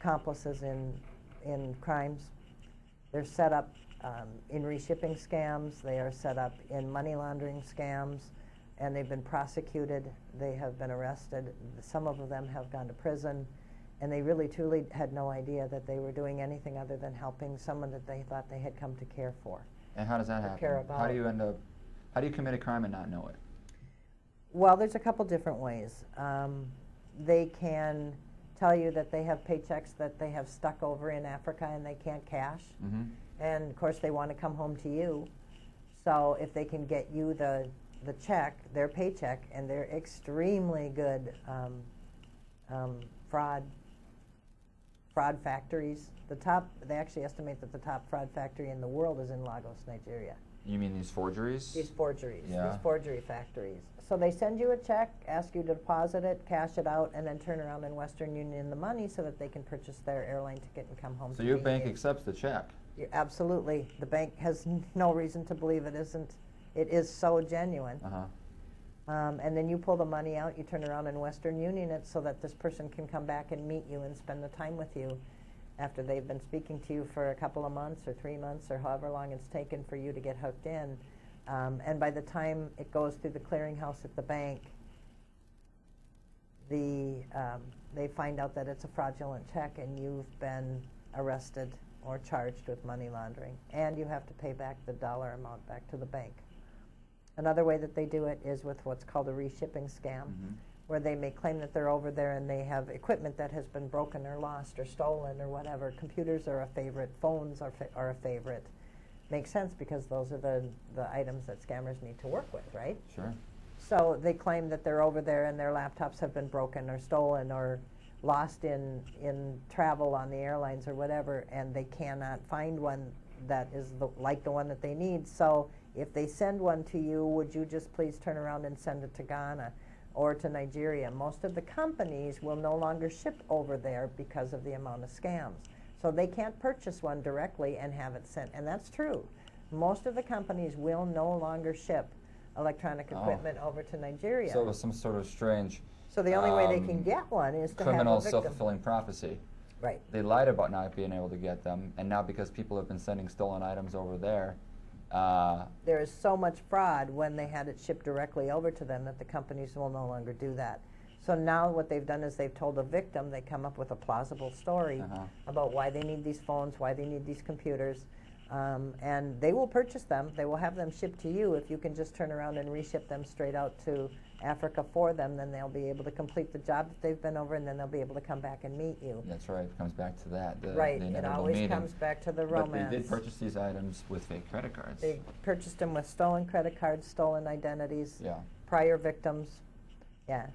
accomplices in crimes. They're set up in reshipping scams. They are set up in money laundering scams, and they've been prosecuted. They have been arrested. Some of them have gone to prison, and they really truly had no idea that they were doing anything other than helping someone that they thought they had come to care for. And how does that happen? How do you commit a crime and not know it? Well, there's a couple different ways. They can tell you that they have paychecks that they have stuck over in Africa and they can't cash. Mm-hmm. And of course they want to come home to you. So if they can get you the check, their paycheck, and they're extremely good fraud factories. They actually estimate that the top fraud factory in the world is in Lagos, Nigeria. You mean these forgeries? These forgeries, yeah. These forgery factories. So they send you a check, ask you to deposit it, cash it out, and then turn around in Western Union the money so that they can purchase their airline ticket and come home. So your bank accepts the check? Absolutely. The bank has no reason to believe it isn't. It is so genuine. Uh-huh. And then you pull the money out, you turn around in Western Union it so that this person can come back and meet you and spend the time with you after they've been speaking to you for a couple of months or 3 months or however long it's taken for you to get hooked in. And by the time it goes through the clearinghouse at the bank, they find out that it's a fraudulent check and you've been arrested or charged with money laundering. And you have to pay back the dollar amount back to the bank. Another way that they do it is with what's called a reshipping scam, mm-hmm. where they may claim that they're over there and they have equipment that has been broken or lost or stolen or whatever. Computers are a favorite. Phones are a favorite. Makes sense because those are the items that scammers need to work with, right? Sure. So they claim that they're over there and their laptops have been broken or stolen or lost in travel on the airlines or whatever, and they cannot find one that is like the one that they need. So if they send one to you, would you just please turn around and send it to Ghana or to Nigeria? Most of the companies will no longer ship over there because of the amount of scams. So they can't purchase one directly and have it sent. And that's true. Most of the companies will no longer ship electronic equipment over to Nigeria. So it was some sort of strange... So the only way they can get one is to have a criminal victim. self-fulfilling prophecy. Right. They lied about not being able to get them, and now because people have been sending stolen items over there... there is so much fraud when they had it shipped directly over to them that the companies will no longer do that. So now what they've done is they've told the victim, they come up with a plausible story about why they need these phones, why they need these computers, and they will purchase them. They will have them shipped to you. If you can just turn around and reship them straight out to Africa for them, then they'll be able to complete the job that they've been over, and then they'll be able to come back and meet you. That's right. It comes back to that. Right. It always comes back to the romance. But they did purchase these items with fake credit cards. They purchased them with stolen credit cards, stolen identities, yeah. prior victims. Yeah.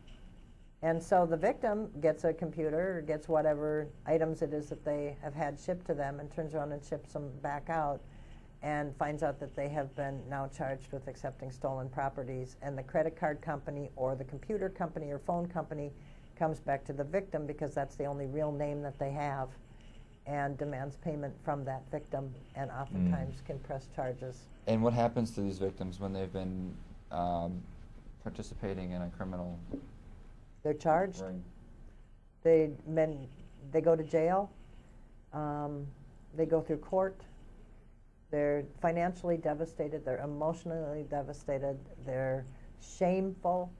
And so the victim gets a computer or gets whatever items it is that they have had shipped to them and turns around and ships them back out and finds out that they have been now charged with accepting stolen properties. And the credit card company or the computer company or phone company comes back to the victim because that's the only real name that they have and demands payment from that victim and oftentimes can press charges. And what happens to these victims when they've been participating in a criminal... They're charged. Right. They go to jail. They go through court. They're financially devastated. They're emotionally devastated. They're shameful.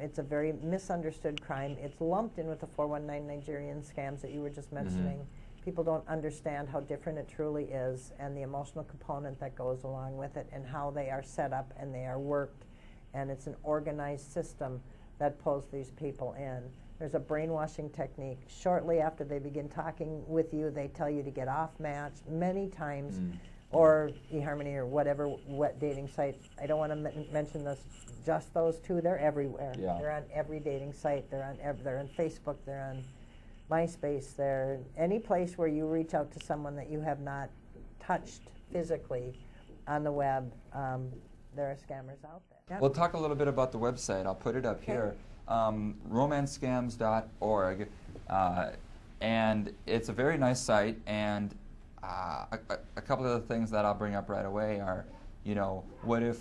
It's a very misunderstood crime. It's lumped in with the 419 Nigerian scams that you were just mentioning. Mm-hmm. People don't understand how different it truly is and the emotional component that goes along with it and how they are set up and they are worked. And it's an organized system that pulls these people in. There's a brainwashing technique. Shortly after they begin talking with you, they tell you to get off Match many times, or eHarmony or whatever wet dating site. I don't want to mention this, just those two. They're everywhere. Yeah. They're on every dating site. They're on Facebook. They're on MySpace. They're any place where you reach out to someone that you have not touched physically on the web. There are scammers out there. Yep. We'll talk a little bit about the website. I'll put it up here. romancescams.org, and it's a very nice site, and a couple of the things that I'll bring up right away are, what if,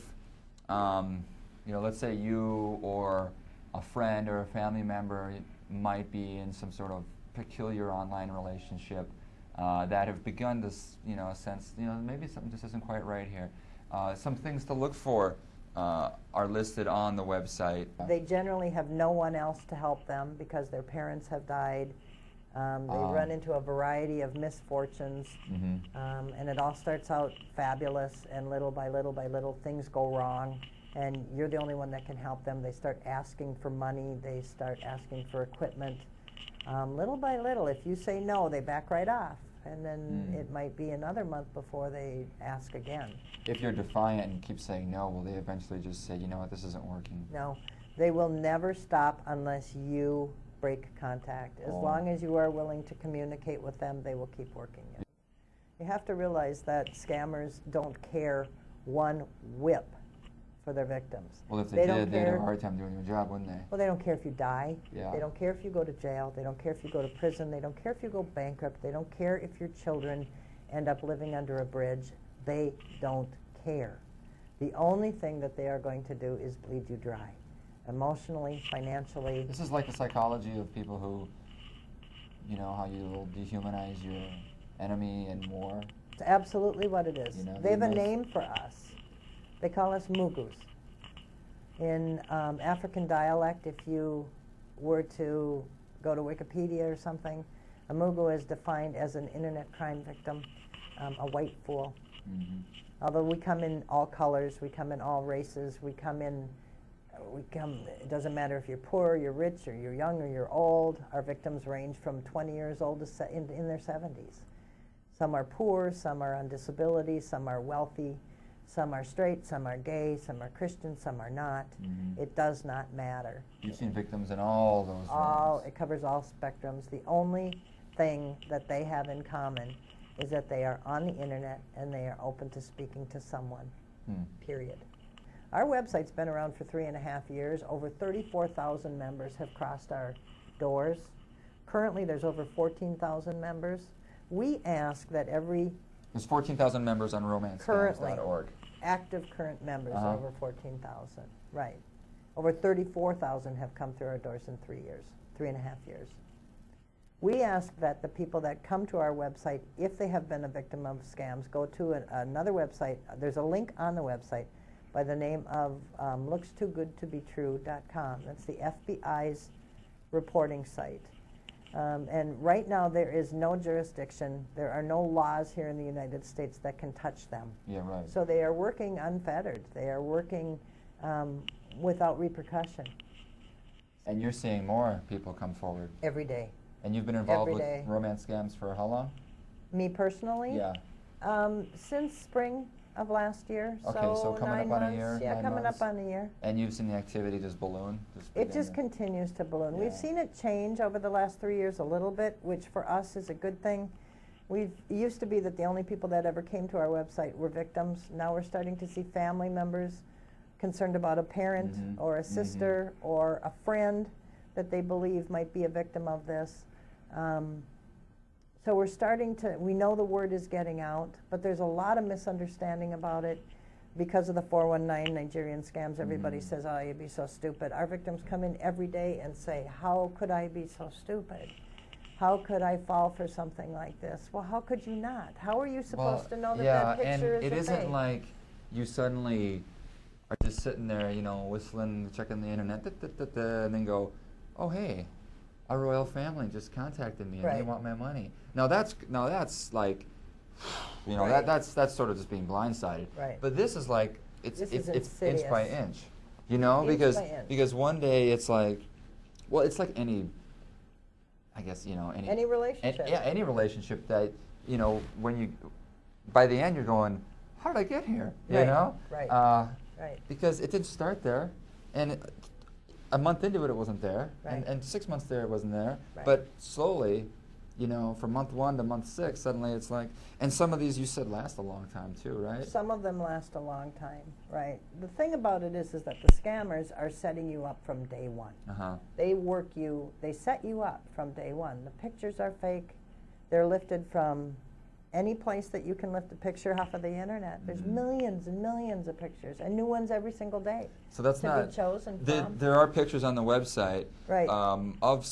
let's say you or a friend or a family member might be in some sort of peculiar online relationship that have begun to, sense, maybe something just isn't quite right here. Some things to look for are listed on the website. They generally have no one else to help them because their parents have died. They run into a variety of misfortunes, and it all starts out fabulous, and little by little things go wrong, and you're the only one that can help them. They start asking for money, they start asking for equipment. Little by little, if you say no, they back right off, and then it might be another month before they ask again. If you're defiant and keep saying no, will they eventually just say, you know what, this isn't working? No, they will never stop unless you break contact. As long as you are willing to communicate with them, they will keep working it. You have to realize that scammers don't care one whip for their victims. Well, if they did, they'd have a hard time doing their job, wouldn't they? Well, they don't care if you die. Yeah. They don't care if you go to jail. They don't care if you go to prison. They don't care if you go bankrupt. They don't care if your children end up living under a bridge. They don't care. The only thing that they are going to do is bleed you dry. Emotionally, financially. This is like the psychology of people who, how you will dehumanize your enemy in war. It's absolutely what it is. They have a name for us. They call us mugus. In African dialect, if you were to go to Wikipedia or something, a mugu is defined as an internet crime victim, a white fool. Although we come in all colors, we come in all races, it doesn't matter if you're poor, you're rich, or you're young, or you're old. Our victims range from 20 years old to in their 70s. Some are poor, some are on disability, some are wealthy, some are straight, some are gay, some are Christian, some are not. It does not matter. You've seen victims in all those ranges. It covers all spectrums. The only thing that they have in common is that they are on the internet and they are open to speaking to someone, period. Our website's been around for 3.5 years. Over 34,000 members have crossed our doors. Currently, there's over 14,000 members. We ask that There's 14,000 members on romancescams.org. Currently, active current members, over 14,000. Right. Over 34,000 have come through our doors in 3.5 years. We ask that the people that come to our website, if they have been a victim of scams, go to another website. There's a link on the website by the name of lookstoogoodtobetrue.com. That's the FBI's reporting site. And right now there is no jurisdiction. There are no laws here in the United States that can touch them. Yeah, right. So they are working unfettered. They are working without repercussion. And you're seeing more people come forward. Every day. And you've been involved with romance scams for how long? Me personally? Yeah. Since spring of last year. Okay, so coming up on a year? Yeah, coming up on a year. And you've seen the activity just balloon? It just continues to balloon. Yeah. We've seen it change over the last 3 years a little bit, which for us is a good thing. It used to be that the only people that ever came to our website were victims. Now we're starting to see family members concerned about a parent or a sister or a friend that they believe might be a victim of this. So we're starting to, we know the word is getting out, but there's a lot of misunderstanding about it because of the 419 Nigerian scams. Everybody says, oh, you'd be so stupid. Our victims come in every day and say, how could I be so stupid? How could I fall for something like this? Well, how could you not? How are you supposed to know that that picture is a fake? And it isn't like you suddenly are just sitting there, whistling, checking the internet, and then go, oh, hey, a royal family just contacted me and they want my money. Now that's like, that's sort of just being blindsided. Right. But this is like it's inch by inch, because one day it's like, well, it's like any, I guess any relationship. Any relationship that when you, by the end you're going, how did I get here? You know? Right. Right. Because it didn't start there, and a month into it, it wasn't there, and 6 months there, it wasn't there. Right. But slowly, from month 1 to month 6, suddenly it's like, and some of these you said last a long time too, right? Some of them last a long time, right? The thing about it is that the scammers are setting you up from day one. They they set you up from day one. The pictures are fake. They're lifted from any place that you can lift a picture off of the internet. There's millions and millions of pictures, and new ones every single day. So that's to be chosen from. There are pictures on the website of